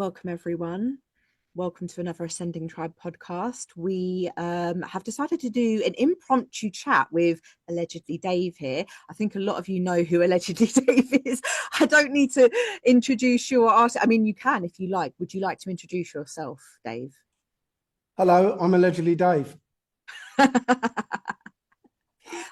welcome everyone. Welcome to another Ascending Tribe podcast. We have decided to do an impromptu chat with allegedly Dave here. I think a lot of you know who allegedly Dave is. I don't need to introduce you or ask. I mean, you can if you like. Would you like to introduce yourself, Dave? Hello, I'm allegedly Dave.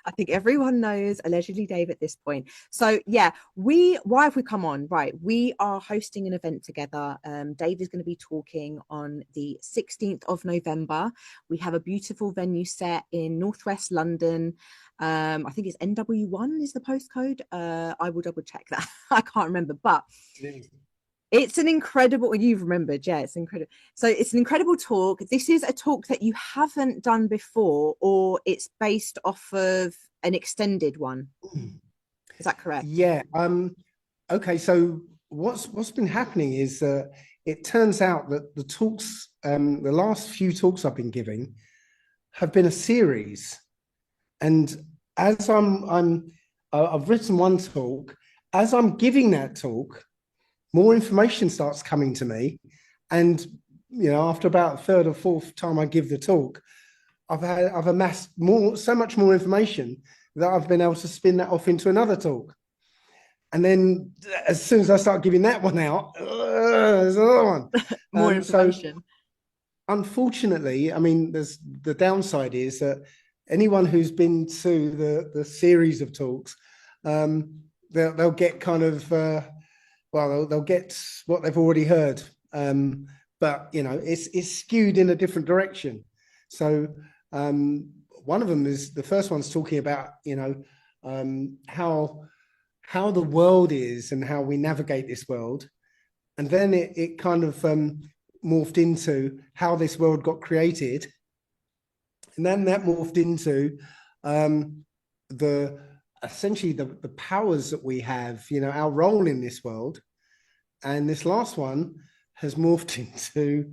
I think everyone knows allegedly Dave at this point. So yeah, why have we come on? Right, we are hosting an event together. Dave is going to be talking on the 16th of November. We have a beautiful venue set in Northwest London. I think it's NW1 is the postcode. I will double check that. I can't remember, but it's an incredible, you've remembered, yeah, it's incredible. So it's an incredible talk. This is a talk that you haven't done before, or it's based off of an extended one. Is that correct? Yeah. Okay, so what's been happening is it turns out that the talks, the last few talks I've been giving have been a series. And as I've written one talk, as I'm giving that talk, more information starts coming to me. And, after about the third or fourth time I give the talk, I've amassed so much more information that I've been able to spin that off into another talk. And then as soon as I start giving that one out, there's another one. More information. So unfortunately, I mean, there's the downside is that anyone who's been to the series of talks, they'll get kind of, they'll get what they've already heard, but it's skewed in a different direction. So one of them is the first one's talking about how the world is and how we navigate this world, and then it kind of morphed into how this world got created, and then that morphed into essentially the powers that we have, our role in this world. And this last one has morphed into,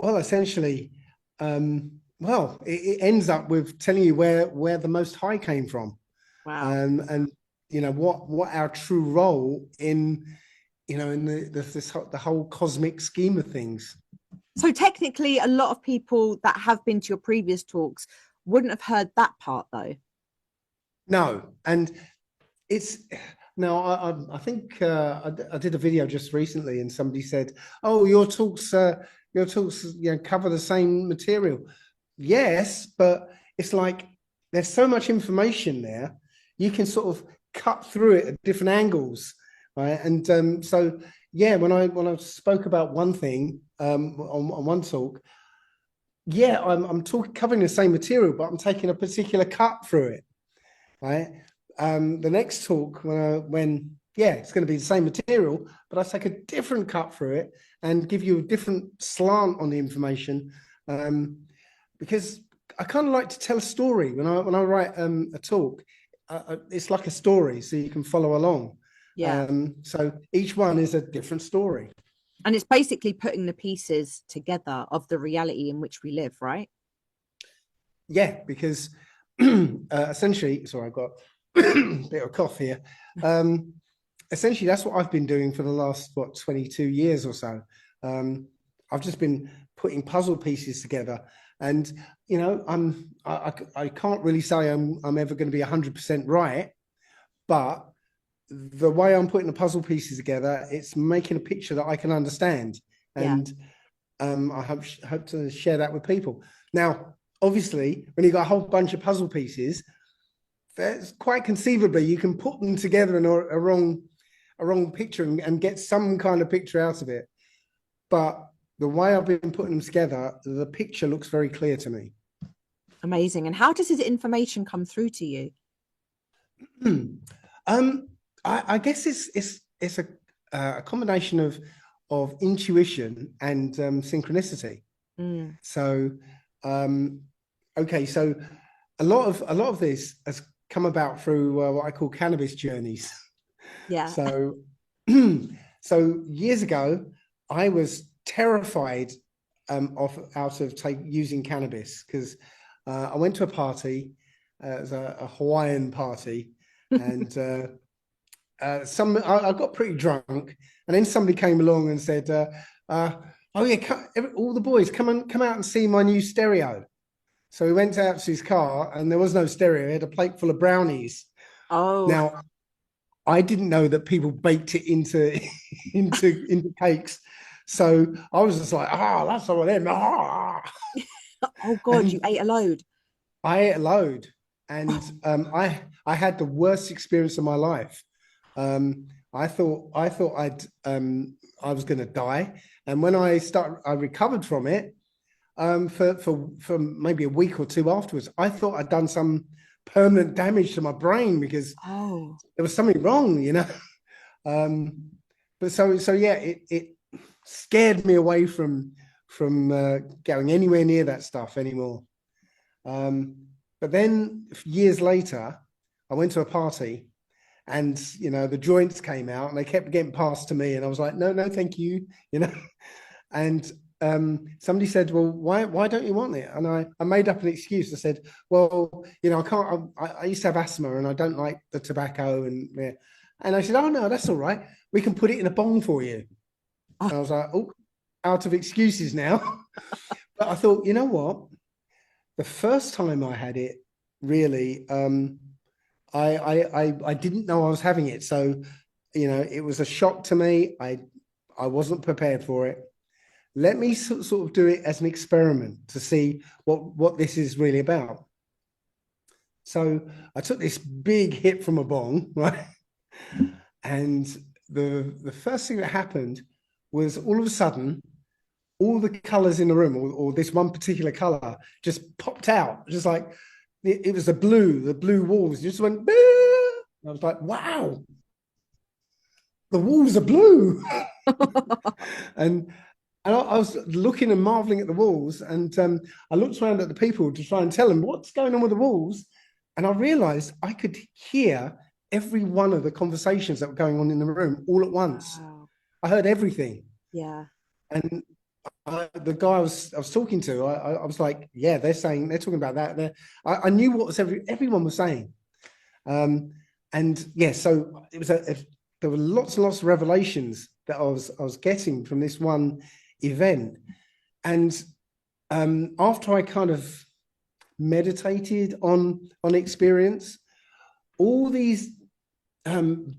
essentially, it ends up with telling you where the Most High came from. Wow. And what our true role in the whole cosmic scheme of things. So technically, a lot of people that have been to your previous talks wouldn't have heard that part, though. No, and it's now. I think I did a video just recently, and somebody said, "Oh, your talks, cover the same material." Yes, but it's like there's so much information there, you can sort of cut through it at different angles, right? And so yeah, when I spoke about one thing on one talk, yeah, I'm covering the same material, but I'm taking a particular cut through it. Right. The next talk, it's going to be the same material, but I take a different cut through it and give you a different slant on the information, because I kind of like to tell a story when I write a talk. It's like a story, so you can follow along. Yeah. So each one is a different story, and it's basically putting the pieces together of the reality in which we live, right? Yeah, because essentially, sorry, I've got a bit of cough here. Essentially, that's what I've been doing for the last 22 years or so. I've just been putting puzzle pieces together, and I can't really say I'm ever going to be 100% right, but the way I'm putting the puzzle pieces together, it's making a picture that I can understand, and I hope to share that with people. Now, obviously, when you've got a whole bunch of puzzle pieces, that's quite conceivably you can put them together in a wrong picture and get some kind of picture out of it. But the way I've been putting them together, the picture looks very clear to me. Amazing. And how does this information come through to you? I guess it's a combination of intuition and synchronicity. So okay, so a lot of this has come about through what I call cannabis journeys. Yeah. So years ago, I was terrified out of using cannabis because I went to a party. It was a Hawaiian party, and I got pretty drunk, and then somebody came along and said, "Oh yeah, all the boys come out and see my new stereo." So we went out to his car, and there was no stereo. He had a plate full of brownies. Oh, Now, I didn't know that people baked it into into cakes. So I was just like, that's all of them. oh God, you And ate a load. I ate a load, and I had the worst experience of my life. I thought I was going to die, and when I recovered from it. For maybe a week or two afterwards, I thought I'd done some permanent damage to my brain because Oh, there was something wrong. Um, but so yeah, it scared me away from going anywhere near that stuff anymore. But then years later, I went to a party, and the joints came out, and they kept getting passed to me, and I was like, no, no, thank you, and somebody said, well, why don't you want it? And I made up an excuse. I said, well, I can't. I used to have asthma, and I don't like the tobacco, and yeah. And I said, oh no, that's all right. We can put it in a bong for you. oh, And I was like, oh, out of excuses now. But I thought, you know what? The first time I had it, really, I didn't know I was having it. So, it was a shock to me. I wasn't prepared for it. Let me sort of do it as an experiment to see what this is really about. So I took this big hit from a bong, right? And the first thing that happened was all of a sudden, all the colors in the room, or this one particular color, just popped out. Just like it was the blue walls just went. I was like, wow, the walls are blue. and I was looking and marveling at the walls, and I looked around at the people to try and tell them what's going on with the walls, and I realized I could hear every one of the conversations that were going on in the room all at once. wow. I heard everything, Yeah. and the guy I was talking to, I was like, yeah, they're talking about that. I knew what was everyone was saying, and yeah, so it was there were lots and lots of revelations that I was getting from this one event. And after I kind of meditated on experience, all these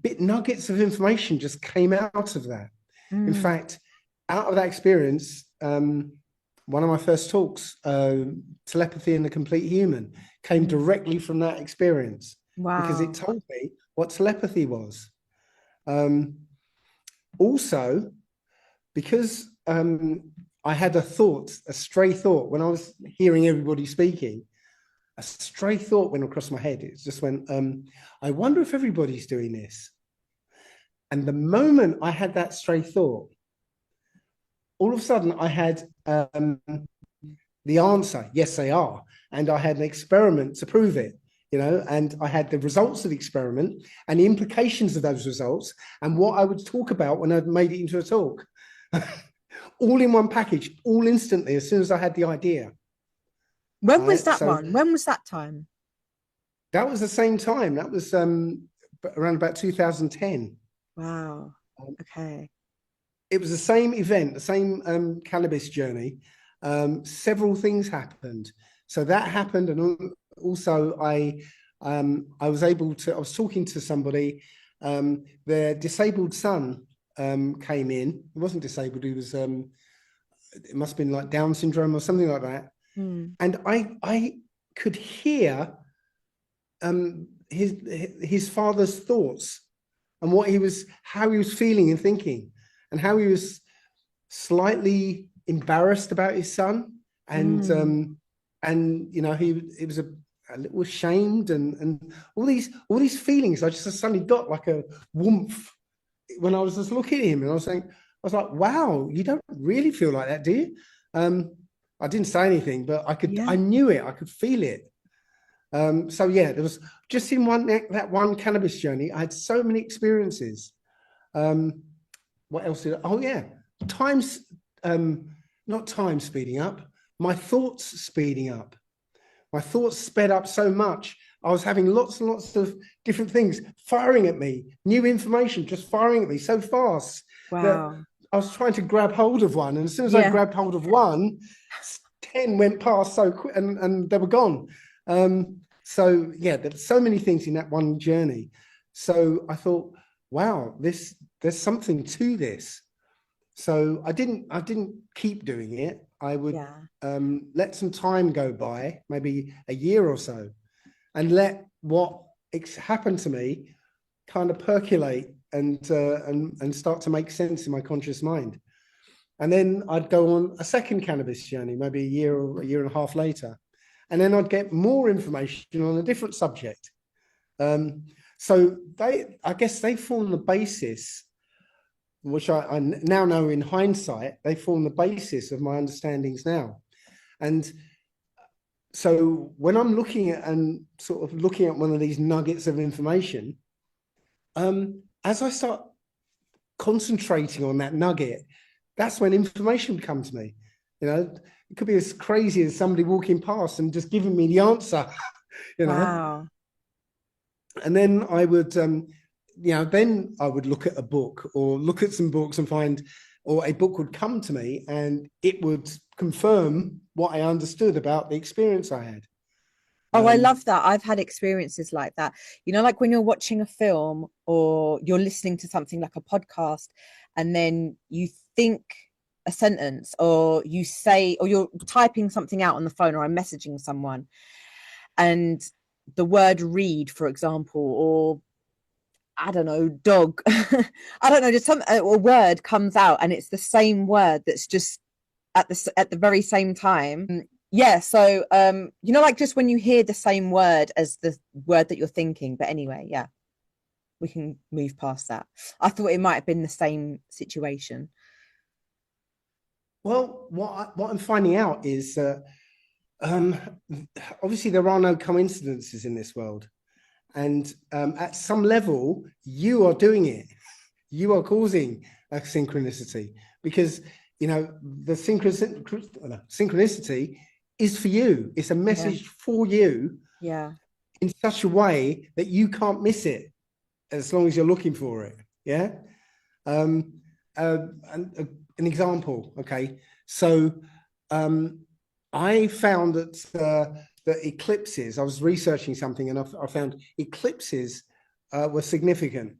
bit nuggets of information just came out of that. In Mm, fact, out of that experience, one of my first talks, Telepathy in the Complete Human, came mm. directly from that experience because it Wow. told me what telepathy was. Also, because I had a stray thought when I was hearing everybody speaking, a stray thought went across my head. It just went, I wonder if everybody's doing this. And the moment I had that stray thought, all of a sudden I had the answer, yes, they are. And I had an experiment to prove it, and I had the results of the experiment and the implications of those results and what I would talk about when I'd made it into a talk. All in one package, all instantly, as soon as I had the idea. When was Right. that So one? When was that time? that was the same time. That was around about 2010. Wow. Um, Okay. it was the same event, the same cannabis journey. Several things happened. So that happened, and also I was talking to somebody. Their disabled son came in. He wasn't disabled. He was it must have been like Down syndrome or something like that. Mm, And I could hear his father's thoughts and how he was feeling and thinking, and how he was slightly embarrassed about his son, and mm. he was a little ashamed, and all these feelings. I just suddenly got like a warmth when I was just looking at him, and I was like, wow, you don't really feel like that, do you? I didn't say anything, but I Yeah. knew it, I could feel it. So yeah, there was just in that one cannabis journey, I had so many experiences. What else oh yeah, times, not time speeding up, my thoughts speeding up. My thoughts sped up so much. I was having lots and lots of different things firing at me, new information just firing at me so fast that Wow. I was trying to grab hold of one. And as soon as I Yeah. grabbed hold of one, 10 went past so quick and they were gone. So yeah, there's so many things in that one journey. So I thought, wow, there's something to this. So I didn't keep doing it. I would Yeah. let some time go by, maybe a year or so, and let what happened to me kind of percolate and start to make sense in my conscious mind. And then I'd go on a second cannabis journey, maybe a year or a year and a half later, and then I'd get more information on a different subject. So I guess they form the basis, which I now know in hindsight, they form the basis of my understandings now. And so when I'm looking at and sort of looking at one of these nuggets of information, as I start concentrating on that nugget, that's when information would come to me. You know, it could be as crazy as somebody walking past and just giving me the answer, you know. Wow. And then I would, then I would look at a book or look at some books and find, or a book would come to me and it would confirm what I understood about the experience I had. Oh, I love that. I've had experiences like that. You know, like when you're watching a film or you're listening to something like a podcast, and then you think a sentence, or you say, or you're typing something out on the phone, or I'm messaging someone, and the word read, for example, or I don't know, dog. I don't know, just a word comes out and it's the same word that's just at the very same time. Yeah, so you know, like just when you hear the same word as the word that you're thinking. But anyway, yeah, we can move past that. I thought it might have been the same situation. Well, what I'm finding out is that um, obviously there are no coincidences in this world, and at some level, you are doing it. You are causing a synchronicity because you know the synchronicity is for you. It's a Yeah, message for you yeah. in such a way that you can't miss it as long as you're looking for it. Yeah. Um, an example. Okay. So I found that eclipses, I was researching something and I found eclipses were significant.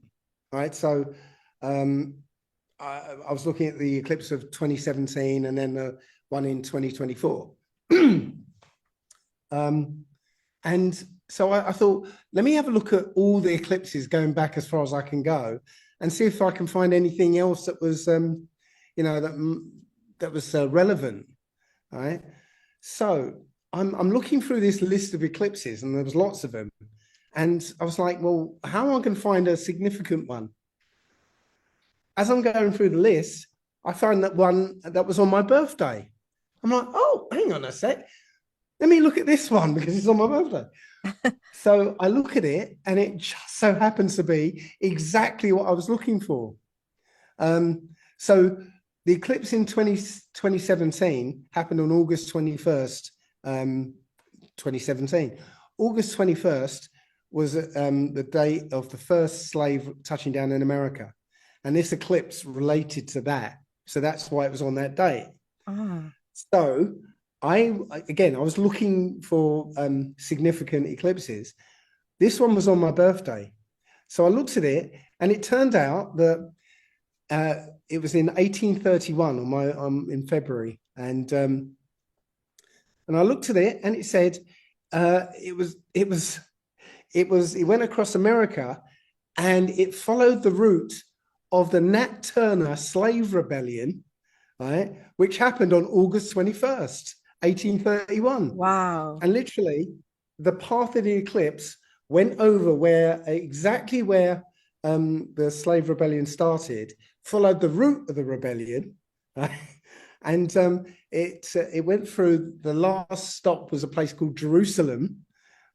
Right. So I was looking at the eclipse of 2017 and then the one in 2024. And so I thought, let me have a look at all the eclipses going back as far as I can go and see if I can find anything else that was, that was relevant. Right. So I'm looking through this list of eclipses and there was lots of them. And I was like, well, how am I going to find a significant one? As I'm going through the list, I found that one that was on my birthday. I'm like, oh, hang on a sec. Let me look at this one because it's on my birthday. So I look at it and it just so happens to be exactly what I was looking for. So the eclipse in 2017 happened on August 21st, 2017. August 21st was the date of the first slave touching down in America. And this eclipse related to that. So that's why it was on that date. Ah, So I was looking for significant eclipses. This one was on my birthday. So I looked at it and it turned out that it was in 1831 on my in February. And I looked at it and it said it went across America and it followed the route of the Nat Turner slave rebellion, right, which happened on August 21st, 1831. wow. And literally, the path of the eclipse went over exactly where the slave rebellion started, followed the route of the rebellion, right? And it went through. The last stop was a place called Jerusalem,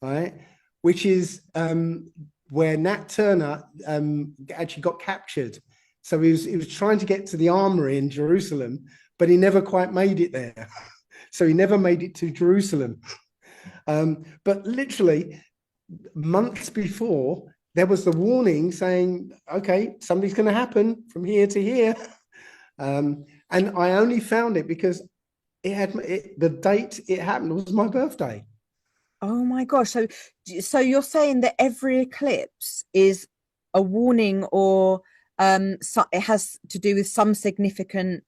right, which is where Nat Turner actually got captured. So he was trying to get to the armory in Jerusalem, but he never quite made it there. So he never made it to Jerusalem. But literally, months before, there was the warning saying, okay, something's going to happen from here to here. And I only found it because the date it happened was my birthday. Oh my gosh. So you're saying that every eclipse is a warning, or so it has to do with some significant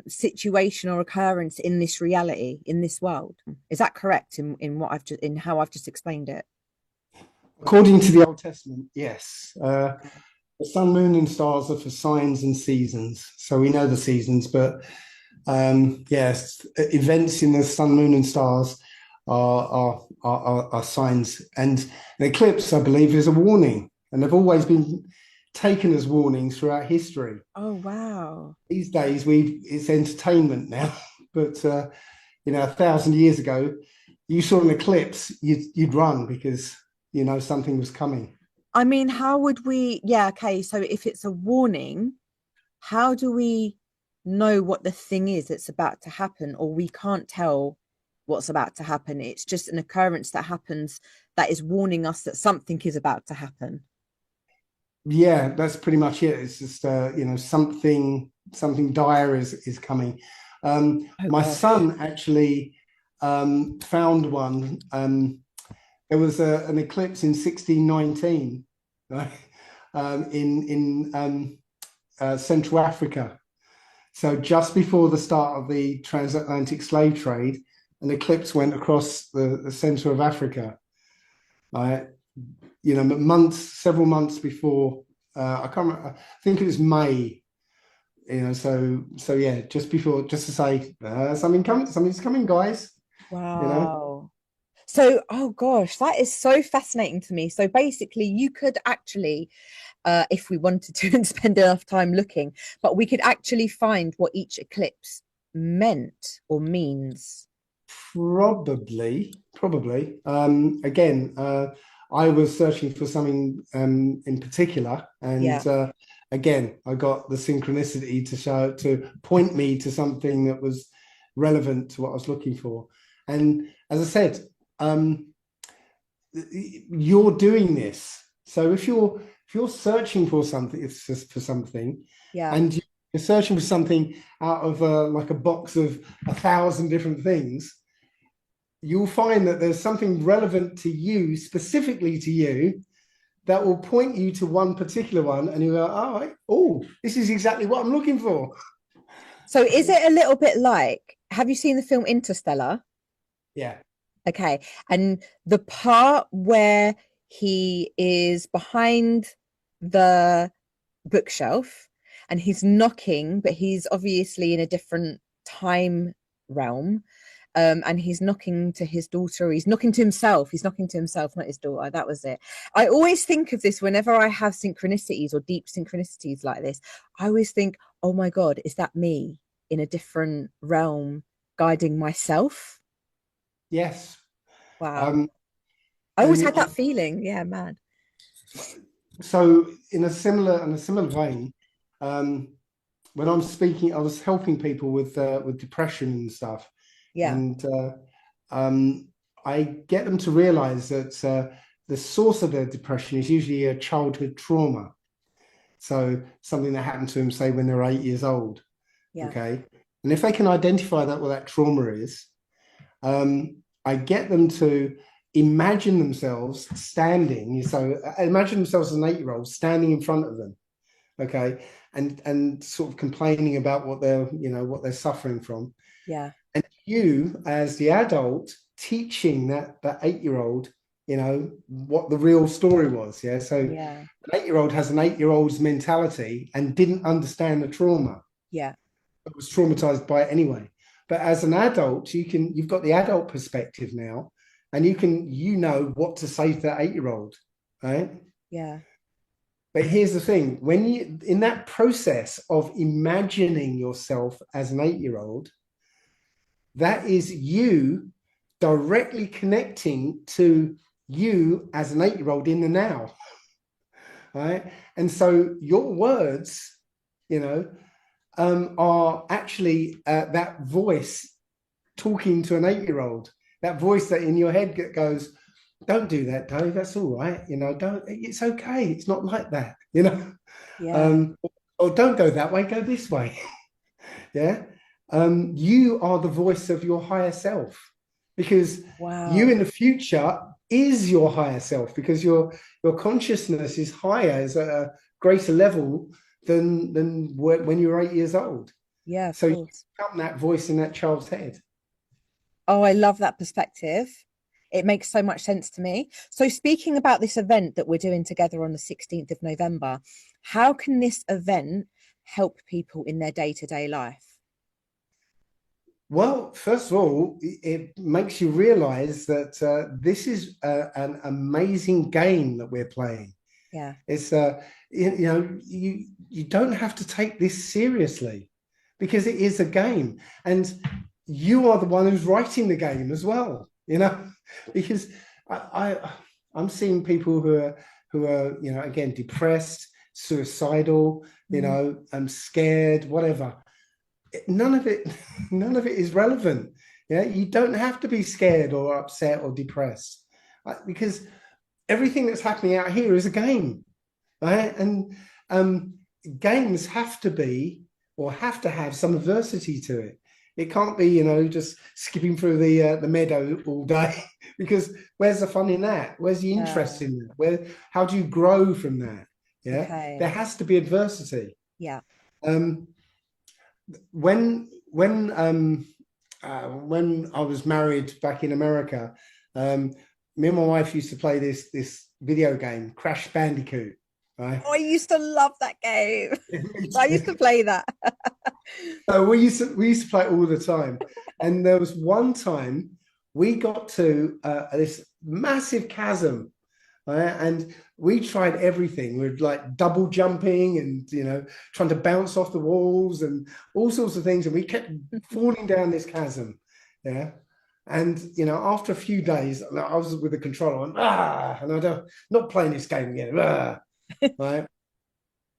situation or occurrence in this reality, in this world. Is that correct in what I've just in how I've just explained it? According to the Old Testament, yes. The sun, moon, and stars are for signs and seasons. So we know the seasons, but yes, events in the sun, moon, and stars are signs. And an eclipse, I believe, is a warning, and they've always been taken as warnings throughout history. Oh wow. These days, it's entertainment now, but 1,000 years ago, you saw an eclipse, you'd run because something was coming. I mean, how would we, yeah, okay, so if it's a warning, how do we know what the thing is that's about to happen, or we can't tell what's about to happen? It's just an occurrence that happens that is warning us that something is about to happen. Yeah, that's pretty much it. It's just something dire is coming. Oh My gosh. son actually found one. There was an eclipse in 1619, right? In Central Africa. So just before the start of the transatlantic slave trade, an eclipse went across the center of Africa. Right? Several months before. I can't remember, I think it was May. So yeah, just before, just to say something's coming, guys. You know. Wow. So, oh gosh, that is so fascinating to me. So basically, you could actually, if we wanted to and spend enough time looking, but we could actually find what each eclipse meant or means. Probably. Again, I was searching for something in particular, Yeah. and again, I got the synchronicity to point me to something that was relevant to what I was looking for. And as I said, you're doing this. So if you're searching for something, it's just for something, Yeah. and you're searching for something out of like a box of 1,000 different things, you'll find that there's something relevant to you, specifically to you, that will point you to one particular one, and you go, "All right, oh, this is exactly what I'm looking for." So is it a little bit like, have you seen the film Interstellar? Yeah, Okay. And the part where he is behind the bookshelf and he's knocking, but he's obviously in a different time realm. And he's knocking to his daughter, he's knocking to himself, he's knocking to himself, not his daughter. That was it. I always think of this whenever I have synchronicities or deep synchronicities like this. I always think, oh my God, is that me in a different realm guiding myself? yes, Wow. um, I always and had that feeling. Yeah, man. so in a similar vein, um, when I'm speaking, I was helping people with depression and stuff, Yeah, and um, I get them to realize that the source of their depression is usually a childhood trauma. So something that happened to them, say, when they're 8 years old. yeah, Okay. And if they can identify that what that trauma is, I get them to imagine themselves standing. So imagine themselves as an 8-year-old standing in front of them. Okay. And sort of complaining about what they're suffering from. yeah, And you, as the adult, teaching that 8-year-old, what the real story was. Yeah. So an yeah, 8-year-old has an 8-year-old's mentality and didn't understand the trauma, yeah, but was traumatized by it anyway. But as an adult, you've got the adult perspective now, and you know what to say to that 8-year-old, right? yeah. But here's the thing: when you in that process of imagining yourself as an 8-year-old, that is you directly connecting to you as an 8-year-old in the now, right? And so your words, you know, are actually that voice talking to an 8-year-old, that voice that in your head goes, don't do that, Dave. That's all right. Don't, it's okay. It's not like that, Yeah. Um, or don't go that way, go this way. Yeah. You are the voice of your higher self because you Wow. in the future is your higher self because your consciousness is higher, is at a greater level than when you were 8 years old. Yeah, of So you course. become that voice in that child's head. Oh, I love that perspective. It makes so much sense to me. So, speaking about this event that we're doing together on the 16th of November, how can this event help people in their day-to-day life? Well, first of all, it makes you realize that this is an amazing game that we're playing. Yeah. It's you don't have to take this seriously because it is a game, and you are the one who's writing the game as well. Because I'm seeing people who are again depressed, suicidal, Mm. scared, whatever. None of it, none of it is relevant. Yeah, you don't have to be scared or upset or depressed because everything that's happening out here is a game, right? And um, games have to be or have to have some adversity to it. It can't be, just skipping through the meadow all day because where's the fun in that? Where's the interest Yeah. in that? How do you grow from that? Yeah, there Okay. has to be adversity. Yeah. Um, when I was married back in America, me and my wife used to play this video game, Crash Bandicoot, right? Oh, I used to love that game. I used to play that. So we used to play it all the time, and there was one time we got to this massive chasm, right? And we tried everything. We're like double jumping and trying to bounce off the walls and all sorts of things, and we kept falling down this chasm, yeah. And after a few days, I was with the controller, and I don't not playing this game again, right?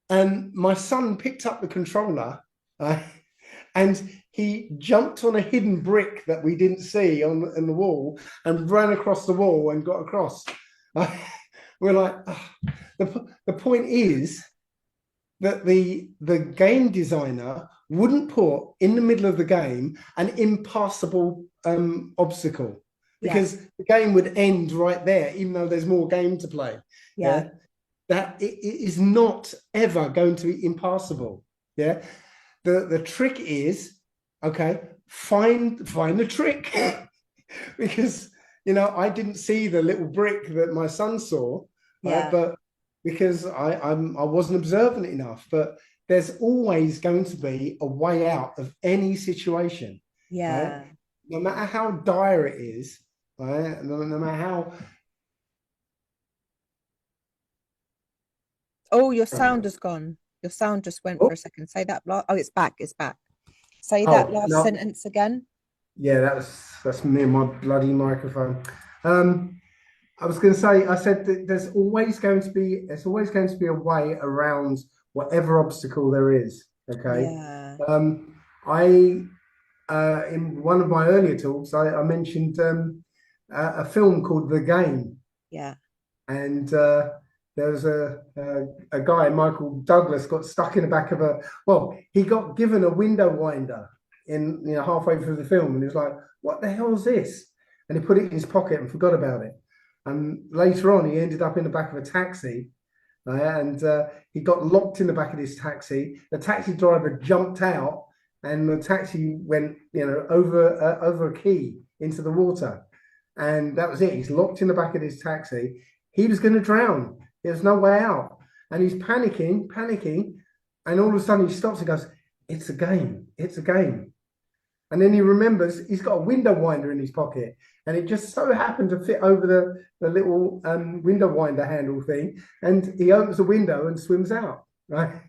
And my son picked up the controller, uh, and he jumped on a hidden brick that we didn't see on the wall and ran across the wall and got across. We're like, oh. The point is that the game designer wouldn't put in the middle of the game an impassable obstacle Yeah. because the game would end right there, even though there's more game to play. Yeah. Yeah, that it is not ever going to be impassable. Yeah, the trick is okay. Find the trick because I didn't see the little brick that my son saw, right? Yeah. But because I wasn't observant enough. But there's always going to be a way out of any situation, right? Yeah. No matter how dire it is, right? No matter how. Oh, your sound has gone. Your sound just went Oh, for a second. Say that. Oh, it's back. It's back. Say that oh last no, sentence again. yeah, that's me and my bloody microphone. Um, I was going to say, I said that there's always going to be a way around whatever obstacle there is. Okay. Yeah. I in one of my earlier talks, I mentioned a film called The Game, Yeah. and there was a guy, Michael Douglas, got stuck in the back of he got given a window winder in halfway through the film, and he was like, "What the hell is this?" And he put it in his pocket and forgot about it. And later on, he ended up in the back of a taxi, and he got locked in the back of this taxi. The taxi driver jumped out, and the taxi went, over a quay into the water, and that was it. He's locked in the back of this taxi. He was going to drown. There's no way out, and he's panicking, and all of a sudden he stops and goes, "It's a game. It's a game." And then he remembers he's got a window winder in his pocket, and it just so happened to fit over the little window winder handle thing. And he opens the window and swims out. Right?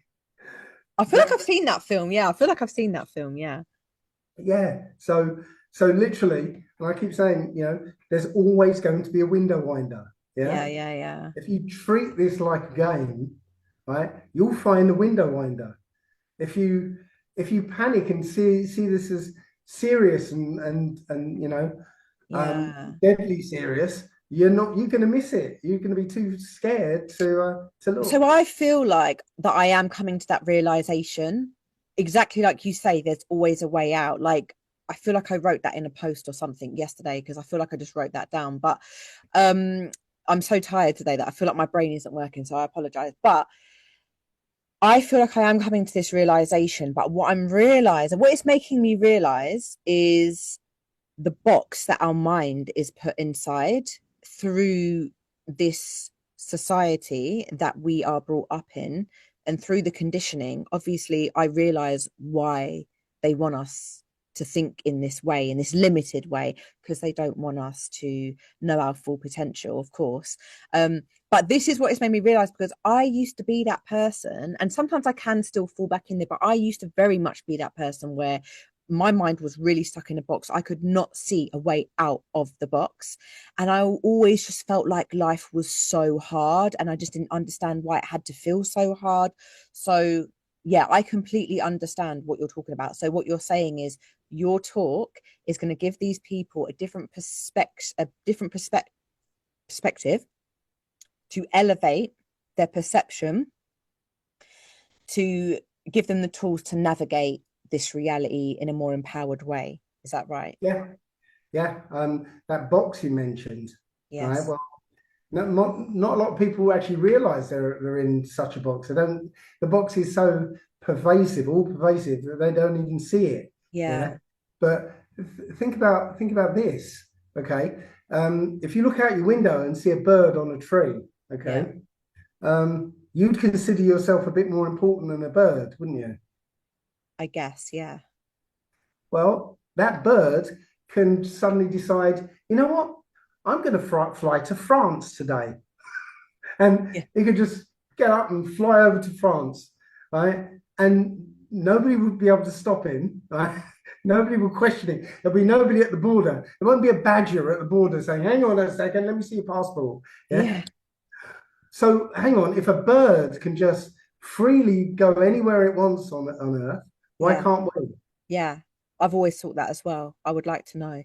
I feel like That I've seen that film. Yeah. I feel like I've seen that film. Yeah. yeah. So literally, and I keep saying, there's always going to be a window winder. Yeah. Yeah. Yeah. Yeah. If you treat this like a game, right, you'll find the window winder. If you panic and see this as serious and Yeah. deadly serious, you're going to miss it. You're going to be too scared to So look. I feel like that I am coming to that realization. Exactly like you say, there's always a way out. Like I feel like I wrote that in a post or something yesterday because I feel like I just wrote that down. But um I'm so tired today that I feel like my brain isn't working, so I apologize. But I feel like I am coming to this realization. But what I'm realizing, what it's making me realize is the box that our mind is put inside through this society that we are brought up in and through the conditioning. Obviously I realize why they want us to think in this way, in this limited way, because they don't want us to know our full potential, of course. But this is what it's made me realize, because I used to be that person, and sometimes I can still fall back in there, but I used to very much be that person where my mind was really stuck in a box. I could not see a way out of the box. And I always just felt like life was so hard and I just didn't understand why it had to feel so hard. So, yeah, I completely understand what you're talking about. So, what you're saying is your talk is going to give these people a different perspective to elevate their perception, to give them the tools to navigate this reality in a more empowered way. Is that right? Yeah, yeah. That box you mentioned, right? Yes. Well, not a lot of people actually realize they're in such a box. They don't. The box is so pervasive, all pervasive, that they don't even see it. Yeah. Yeah. But think about this. Okay. If you look out your window and see a bird on a tree, Yeah. okay, you'd consider yourself a bit more important than a bird, wouldn't you? I guess. Yeah. Well, that bird can suddenly decide, you know what? I'm going to fly to France today. And Yeah. he could just get up and fly over to France, right? And nobody would be able to stop him, right? Nobody would question it. There'll be nobody at the border. There won't be a badger at the border saying, hang on a second, let me see your passport. Yeah. Yeah. So hang on, if a bird can just freely go anywhere it wants on Earth, why Yeah. can't we? Yeah. I've always thought that as well. I would like to know.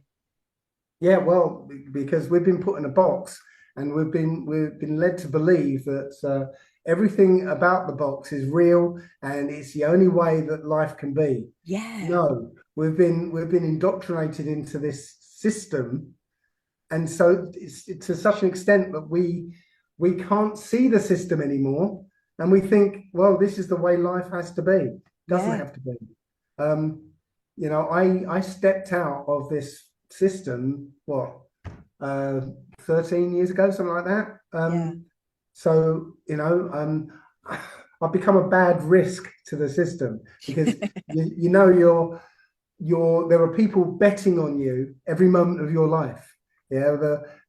Yeah, well, because we've been put in a box and we've been led to believe that everything about the box is real and it's the only way that life can be. Yeah. No, we've been indoctrinated into this system, and so it's to such an extent that we can't see the system anymore, and we think, well, this is the way life has to be. Doesn't Yeah. have to be. Um, I stepped out of this system, what, uh, 13 years ago, something like that. Yeah. So, I've become a bad risk to the system because there are people betting on you every moment of your life. Yeah,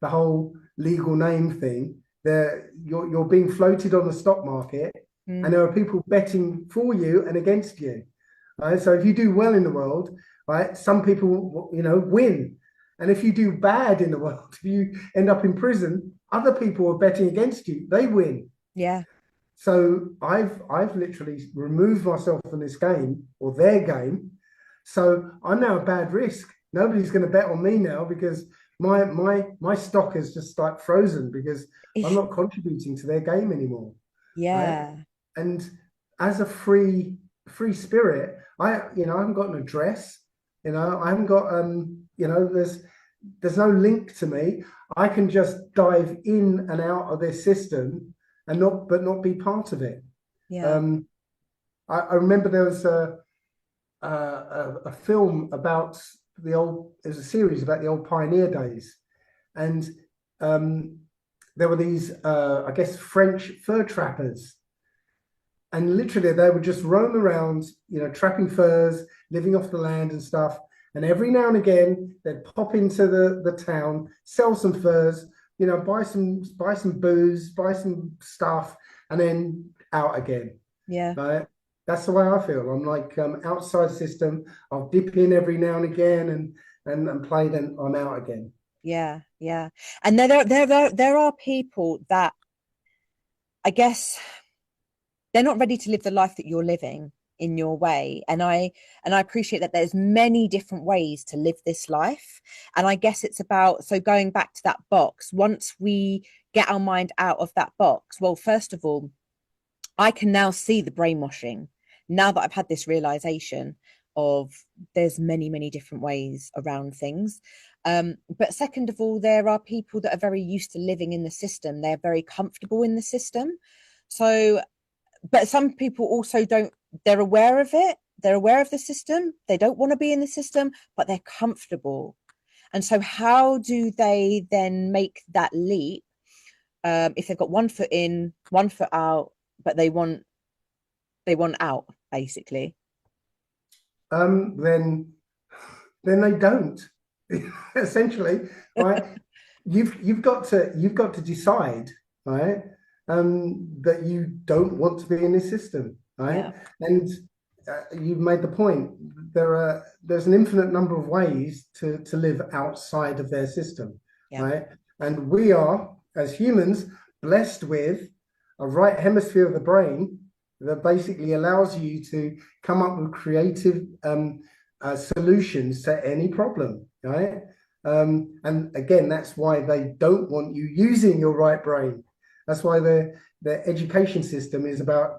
the whole legal name thing. You're being floated on the stock market, and Mm. there are people betting for you and against you. Right? So if you do well in the world, right, some people win, and if you do bad in the world, if you end up in prison, other people are betting against you. They win. Yeah. So I've literally removed myself from this game or their game. So I'm now a bad risk. Nobody's going to bet on me now because my stock is just like frozen because I'm not contributing to their game anymore, right? Yeah. And as a free spirit, I haven't got an address. I haven't got there's no link to me. I can just dive in and out of this system and not be part of it. Yeah. Um, I remember there was a film about there's a series about the old pioneer days, and um, there were these I guess French fur trappers, and literally they would just roam around, trapping furs, living off the land and stuff. And every now and again, they'd pop into the town, sell some furs, buy some booze, buy some stuff, and then out again. Yeah. Right? That's the way I feel. I'm like outside the system. I'll dip in every now and again and play. Then I'm out again. Yeah. Yeah. And there are people that I guess they're not ready to live the life that you're living in your way. And I appreciate that there's many different ways to live this life. And I guess it's about, so going back to that box, once we get our mind out of that box, well, first of all, I can now see the brainwashing now that I've had this realization of there's many, many different ways around things. But second of all, there are people that are very used to living in the system. They're very comfortable in the system. So, but some people also don't, they're aware of it. They're aware of the system. They don't want to be in the system, but they're comfortable. And so how do they then make that leap if they've got one foot in, one foot out, but they want out, basically? um, then then they don't. Essentially, right? You've got to decide, right? That you don't want to be in this system, right? Yeah, And you've made the point. There's an infinite number of ways to live outside of their system, yeah, right? And we are, as humans, blessed with a right hemisphere of the brain that basically allows you to come up with creative solutions to any problem, right? And again, that's why they don't want you using your right brain. That's why the education system is about,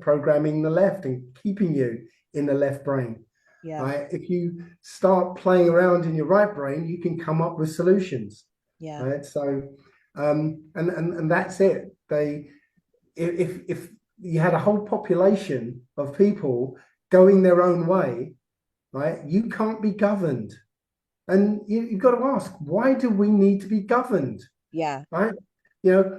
programming the left and keeping you in the left brain, yeah, right? If you start playing around in your right brain, you can come up with solutions, yeah, right? So, and that's it. If you had a whole population of people going their own way, right? You can't be governed. And you've got to ask, why do we need to be governed, yeah, right?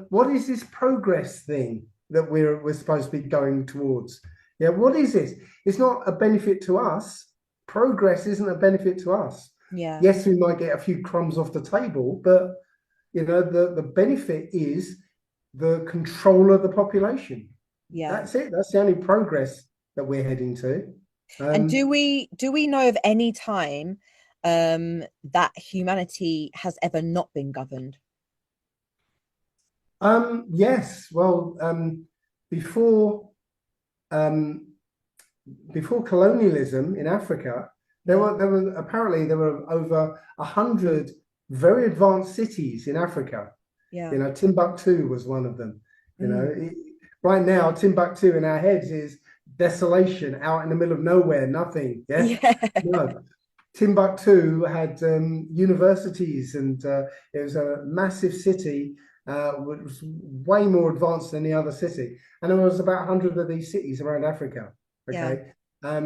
What is this progress thing that we're supposed to be going towards? Yeah, what is this? It's not a benefit to us. Progress isn't a benefit to us. yeah, Yes, we might get a few crumbs off the table, but the benefit is the control of the population. yeah. That's it. That's the only progress that we're heading to. And Um, do we know of any time that humanity has ever not been governed? yes. Well, before um, before colonialism in Africa, Yeah, there were over 100 very advanced cities in Africa. yeah, Timbuktu was one of them. You know, mm, it- right now Timbuktu in our heads is desolation out in the middle of nowhere, nothing. Yeah, yeah, no. Timbuktu had universities, and it was a massive city, which was way more advanced than the other city. And there was about 100 of these cities around Africa. yeah, Okay. Um,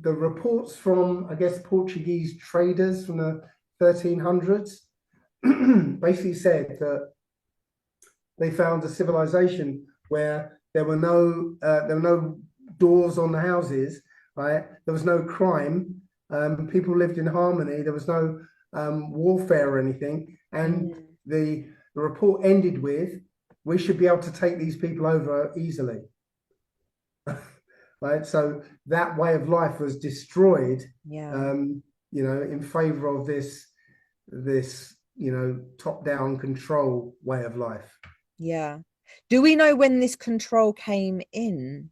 the reports from, I guess, Portuguese traders from the 1300s basically said that they found a civilization where there were no doors on the houses, right? There was no crime. People lived in harmony. There was no warfare or anything. And mm, the report ended with, "We should be able to take these people over easily." Right? So that way of life was destroyed, yeah, in favor of this top-down control way of life. yeah. Do we know when this control came in?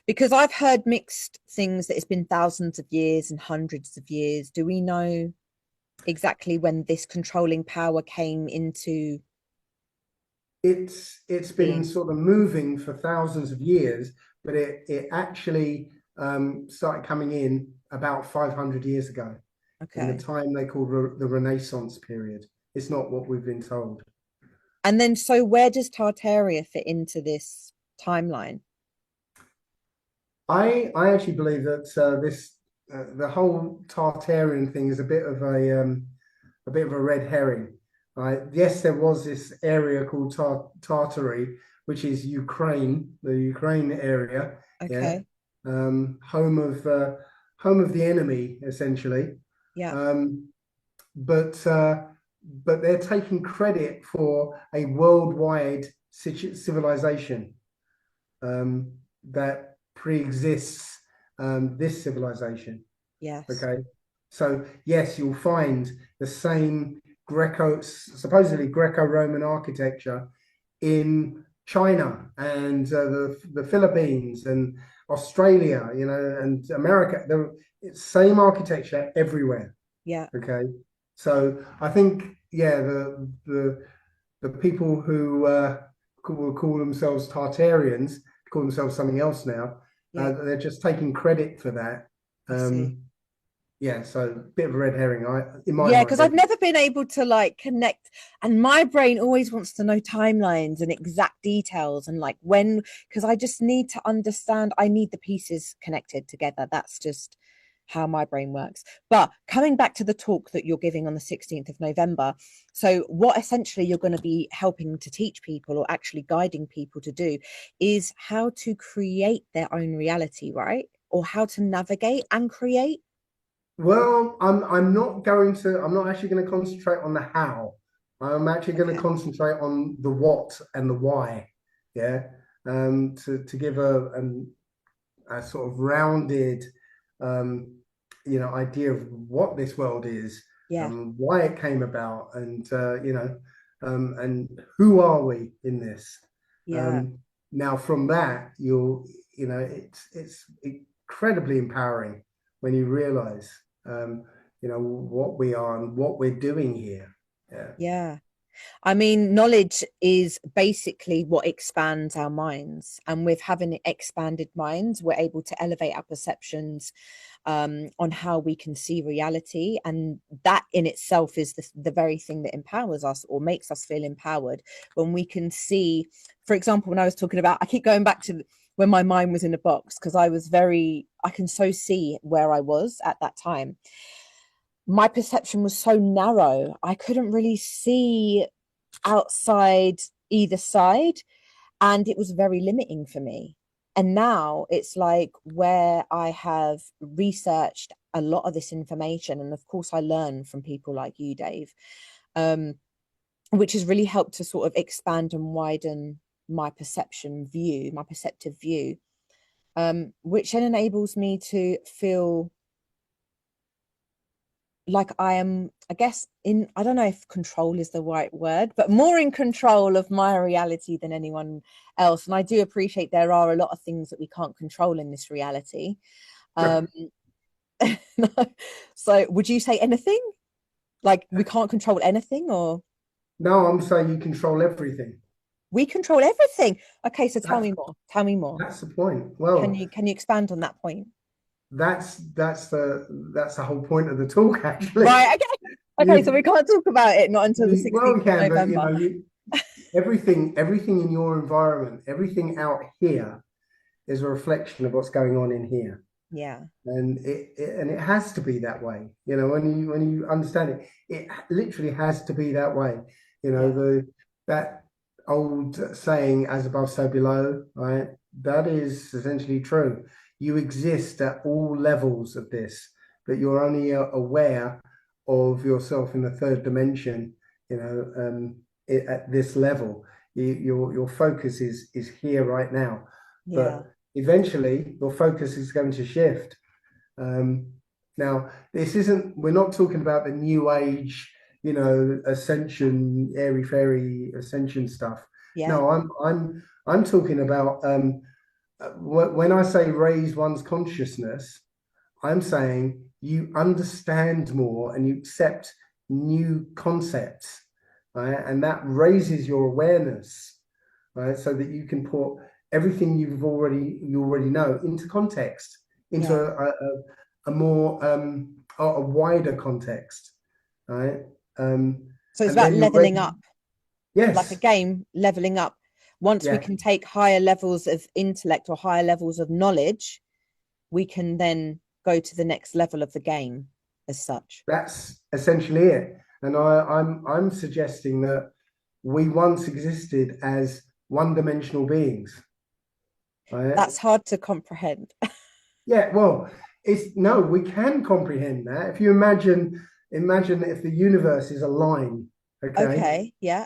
Because I've heard mixed things that it's been thousands of years and hundreds of years. Do we know exactly when this controlling power came into It's been being? sort of moving for thousands of years, but it actually started coming in about 500 years ago, in the Okay. time they call the Renaissance period. It's not what we've been told. And then, so where does Tartaria fit into this timeline? I actually believe that this the whole Tartarian thing is a bit of a red herring. Right? Yes, there was this area called Tartary, which is Ukraine, the Ukraine area. Yeah, Okay. um, home of uh, home of the enemy, essentially. Yeah. Um, but they're taking credit for a worldwide civilization that pre-exists this civilization. Yes. Okay, so yes, you'll find the same supposedly Greco-Roman architecture in China and the Philippines and Australia, and America. It's same architecture everywhere. Yeah. Okay, so I think, yeah, the people who will call themselves Tartarians, call themselves something else now. Yeah. They're just taking credit for that. I see. Yeah, so bit of a red herring, in my Yeah, mind. because I've never been able to like connect, and my brain always wants to know timelines and exact details and like when, because I just need to understand, I need the pieces connected together. That's just how my brain works. But coming back to the talk that you're giving on the 16th of November, so what essentially you're going to be helping to teach people or actually guiding people to do is how to create their own reality, right? Or how to navigate and create. Well, I'm not actually going to concentrate on the how. I'm actually going to Okay. concentrate on the what and the why. Yeah. To give a sort of rounded, um, idea of what this world is, Yeah. why it came about, and and who are we in this? Yeah. Um, Now, from that, it's incredibly empowering when you realize, what we are and what we're doing here. Yeah. Yeah. I mean, knowledge is basically what expands our minds. And with having expanded minds, we're able to elevate our perceptions on how we can see reality. And that in itself is the very thing that empowers us or makes us feel empowered when we can see, for example, when I was talking about, I keep going back to when my mind was in a box because I can so see where I was at that time. My perception was so narrow. I couldn't really see outside either side, and it was very limiting for me. And now it's like where I have researched a lot of this information, and of course I learn from people like you, Dave, um, which has really helped to sort of expand and widen my perceptive view, which then enables me to feel like I am, I guess, I don't know if control is the right word, but more in control of my reality than anyone else. And I do appreciate there are a lot of things that we can't control in this reality. Um, so would you say anything? Like we can't control anything, or No, I'm saying you control everything. we control everything? Okay, so tell That's me more. Tell me more. that's the point. Well, Can you expand on that point? that's the whole point of the talk, actually. Right, okay. Okay, so we You, can't talk about it not until the well, 16th we of can, but November. everything in your environment, everything out here is a reflection of what's going on in here, Yeah, and it has to be that way. When you understand it, it literally has to be that way. yeah, That old saying, "As above, so below," right? That is essentially true. You exist at all levels of this, but you're only aware of yourself in the third dimension. At this level, your focus is here right now, yeah, but eventually your focus is going to shift. Um, Now, we're not talking about the new age, ascension, airy fairy ascension stuff. yeah. No, I'm talking about, when I say raise one's consciousness, I'm saying you understand more and you accept new concepts, right? And that raises your awareness, right? So that you can put everything you already know into context, into Yeah. a more a wider context, right? So it's And about then you're leveling ready. up, like a Yes, game, leveling up. Once we yeah, can take higher levels of intellect or higher levels of knowledge, we can then go to the next level of the game as such. that's essentially it. And I'm suggesting that we once existed as one-dimensional beings, right? That's hard to comprehend. Yeah, well, it's no, we can comprehend that. If you imagine if the universe is a line, okay? Okay. Yeah.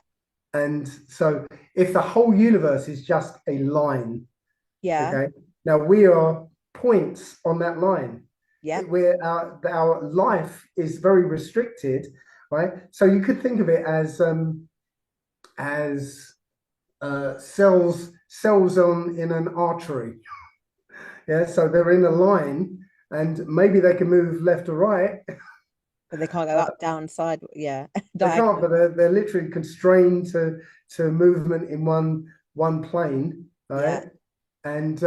And so if the whole universe is just a line, Yeah. okay? Now we are points on that line. Yeah. Our life is very restricted, right? So you could think of it as cells on in an artery. Yeah, so they're in a line, and maybe they can move left or right. But they can't go Uh, up, down, side, yeah, they can't, diagonal. but they're literally constrained to movement in one plane, Yeah, right? And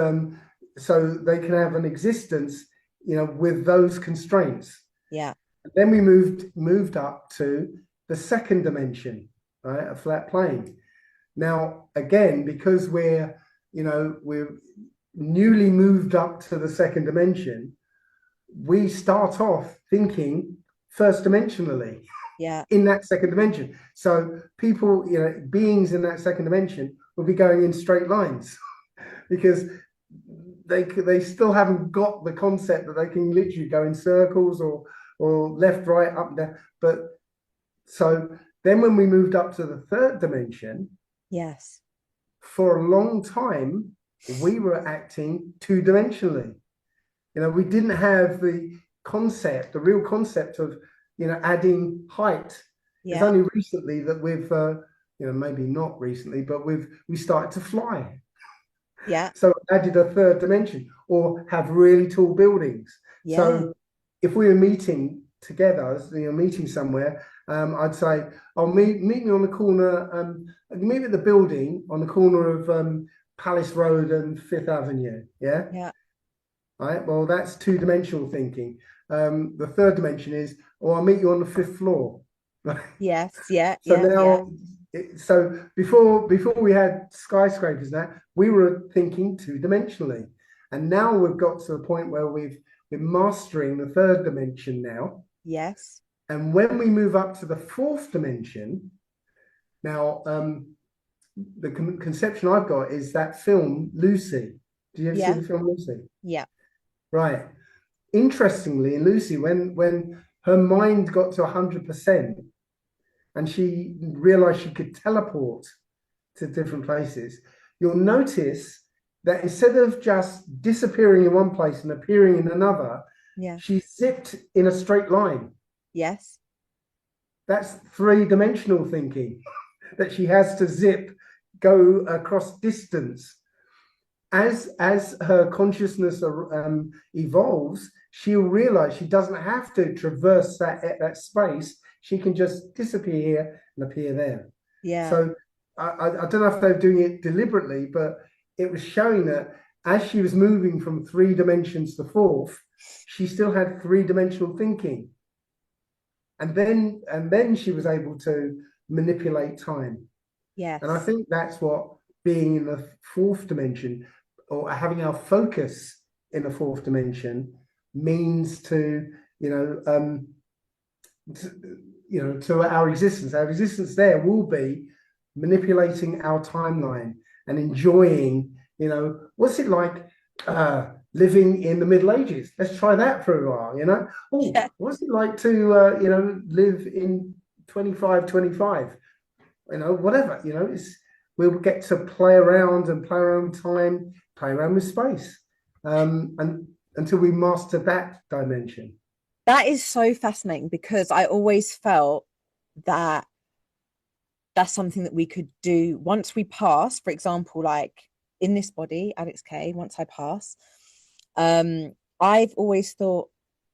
so they can have an existence, with those constraints. yeah, Then we moved up to the second dimension, right? A flat plane. Now, again, because we're newly moved up to the second dimension, we start off thinking first dimensionally yeah, in that second dimension. So people, beings in that second dimension will be going in straight lines because they still haven't got the concept that they can literally go in circles or left, right, up, and down. But so then when we moved up to the third dimension, yes, for a long time, we were acting two-dimensionally. We didn't have the real concept of, adding height. It's yeah, only recently that maybe not recently, but we started to fly. yeah, So added a third dimension or have really tall buildings. yeah, So if we were meeting together, meeting somewhere, I'd say, "I'll meet me on the corner. Meet me at the building on the corner of Palace Road and Fifth Avenue." Yeah, yeah, right. Well, that's two-dimensional thinking. The third dimension is, "I'll meet you on the fifth floor." yes, yeah, So yeah, yeah, now, so before we had skyscrapers, that we were thinking two-dimensionally, and now we've got to the point where we're mastering the third dimension now. yes, And when we move up to the fourth dimension, now the conception I've got is that film Lucy. Did you ever see yeah, the film Lucy? yeah, Right. Interestingly, in Lucy, when her mind got to 100% and she realized she could teleport to different places, you'll notice that instead of just disappearing in one place and appearing in another, yeah, she zipped in a straight line. yes, That's three-dimensional thinking, that she has to go across distance. As her consciousness evolves, she'll realize she doesn't have to traverse that space. She can just disappear here and appear there. yeah, So I don't know if they're doing it deliberately, but it was showing that as she was moving from three dimensions to fourth, she still had three-dimensional thinking. And then she was able to manipulate time. And I yes, think that's what being in the fourth dimension or having our focus in the fourth dimension means to, you know, to our existence. Our existence there will be manipulating our timeline and enjoying, what's it like living in the Middle Ages? Let's try that for a while. Oh, yeah, what's it like to, live in 2525? Whatever, we'll get to play around with time, play around with space, and until we master that dimension. that is so fascinating because I always felt that that's something that we could do once we pass, for example, like in this body, Alex K, once I pass, um, I've always thought,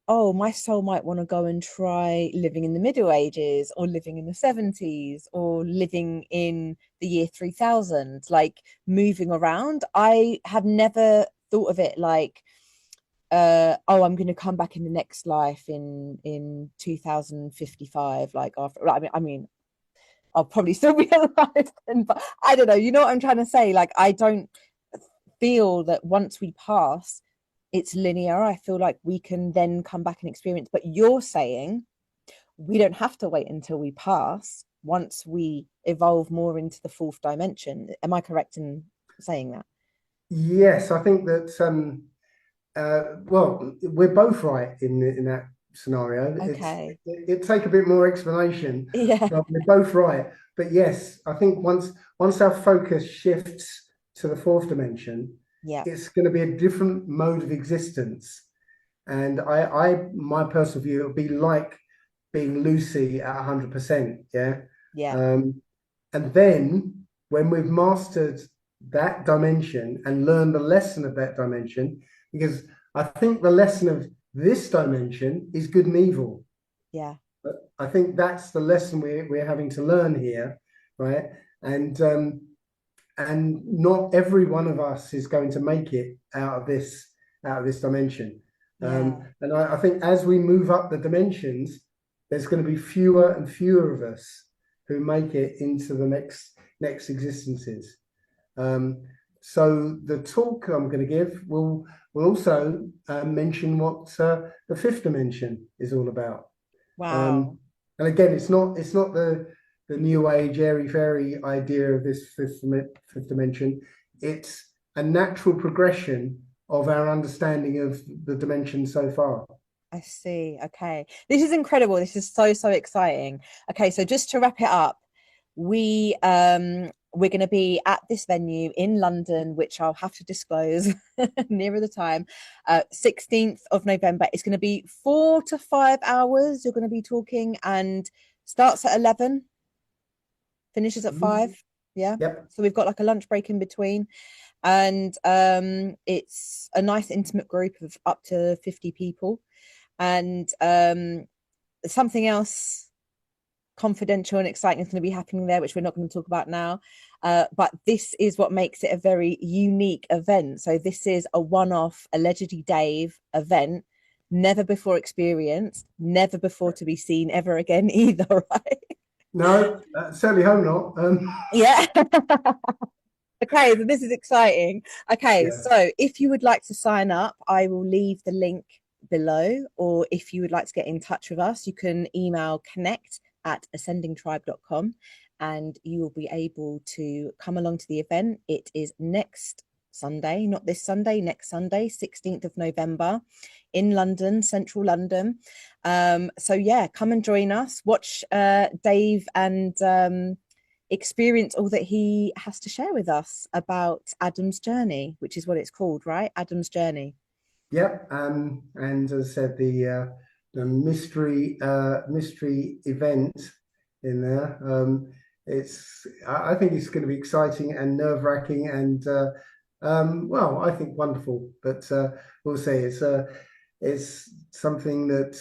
oh, my soul might want to go and try living in the Middle Ages or living in the 70s or living in the year 3000, like moving around. I have never thought of it like, oh, I'm going to come back in the next life in 2055, like after, I mean, I'll probably still be alive then, but I don't know. You know what I'm trying to say? Like, I don't feel that once we pass, it's linear. I feel like we can then come back and experience. But you're saying we don't have to wait until we pass once we evolve more into the fourth dimension. Am I correct in saying that? Yes, I think that. Well, we're both right in that scenario. Okay. It take a bit more explanation, Yeah. but we're both right. But yes, I think once our focus shifts to the fourth dimension, Yeah. it's going to be a different mode of existence. And my personal view, it'll be like being Lucy at 100%. Yeah. Yeah. Um, and then when we've mastered that dimension and learned the lesson of that dimension, because I think the lesson of this dimension is good and evil. Yeah. But I think that's the lesson we're having to learn here, right? And not every one of us is going to make it out of this dimension. Yeah. And I think as we move up the dimensions, there's going to be fewer and fewer of us who make it into the next existences. So the talk I'm going to give will also mention what the fifth dimension is all about. Wow. And again, it's not the new age airy fairy idea of this fifth dimension. It's a natural progression of our understanding of the dimension so far. I see. Okay. This is incredible. This is so, so exciting. Okay, so just to wrap it up, we're going to be at this venue in London, which I'll have to disclose nearer the time. 16th of November. It's going to be 4 to 5 hours. You're going to be talking, and starts at 11, finishes at 5. Yeah. Yep. So we've got like a lunch break in between. And it's a nice intimate group of up to 50 people. And something else confidential and exciting is going to be happening there, which we're not going to talk about now. But this is what makes it a very unique event. So this is a one-off, allegedly Dave event, never before experienced, never before to be seen ever again either, right? No, certainly hope not. Yeah. Okay, so this is exciting. Okay, Yeah. so if you would like to sign up, I will leave the link below, or if you would like to get in touch with us, you can email connect@ascendingtribe.com and you will be able to come along to the event. It is next Sunday, not this Sunday, next Sunday, 16th of November in London, central London. So yeah, come and join us, watch Dave and experience all that he has to share with us about Adam's journey, which is what it's called, right? Adam's journey. Yep. And as I said, the mystery event in there. I think it's going to be exciting and nerve-wracking and well, I think wonderful. But we'll see. It's something that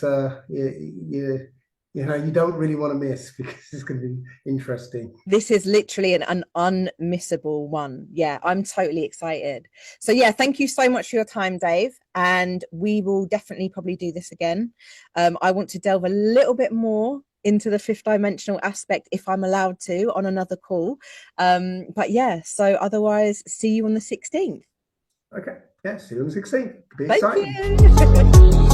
you don't really want to miss because it's going to be interesting. This is literally an unmissable one. Yeah, I'm totally excited. So yeah, thank you so much for your time, Dave. And we will definitely probably do this again. I want to delve a little bit more into the fifth dimensional aspect if I'm allowed to on another call. But yeah, so otherwise, see you on the 16th. Okay. Yeah, see you on the 16th. Be Thank exciting. you.